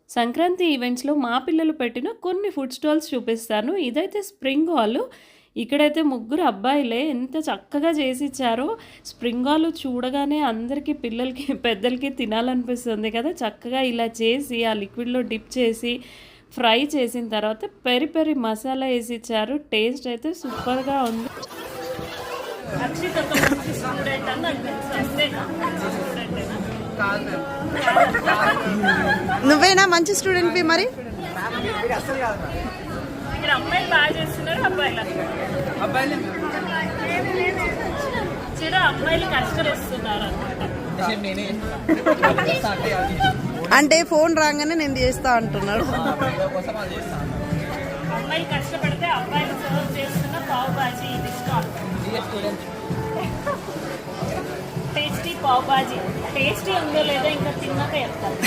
సంక్రాంతి ఈవెంట్స్‌లో మా పిల్లలు పెట్టిన కొన్ని ఫుడ్ స్టాల్స్ చూపిస్తాను. ఇదైతే స్ప్రింగ్ ఆలు. ఇక్కడైతే ముగ్గురు అబ్బాయిలే ఎంత చక్కగా చేసిచ్చారో. స్ప్రింగ్ ఆలు చూడగానే అందరికీ పిల్లలకి, పెద్దలకి తినాలనిపిస్తుంది కదా! చక్కగా ఇలా చేసి ఆ లిక్విడ్‌లో డిప్ చేసి ఫ్రై చేసిన తర్వాత పెరి పెరి మసాలా ఏసిచ్చారు. టేస్ట్ అయితే సూపర్‌గా ఉంది. అక్షిత్ ఒక మంచి స్టూడెంట్ అని నాకు తెలుసు. అంతేనా? మంచి స్టూడెంటేనా? నువ్వేనా మంచి స్టూడెంట్ మరి? ఇక్కడ అమ్మాయిలు బాగా చేస్తున్నారు, అబ్బాయిలు చూడ అమ్మాయిలు కష్టం వస్తున్నారు అంటే ఫోన్ రాగానే నేను చేస్తా అంటున్నాడు. అమ్మాయిలు కష్టపడితే అబ్బాయిలు సర్వ్ చేస్తున్న పావ్ బాజీ ఇది stall. Tasty pav bhaji. Tasty ఉందో లేదో ఇంకా తిన్నాక చెప్తాను.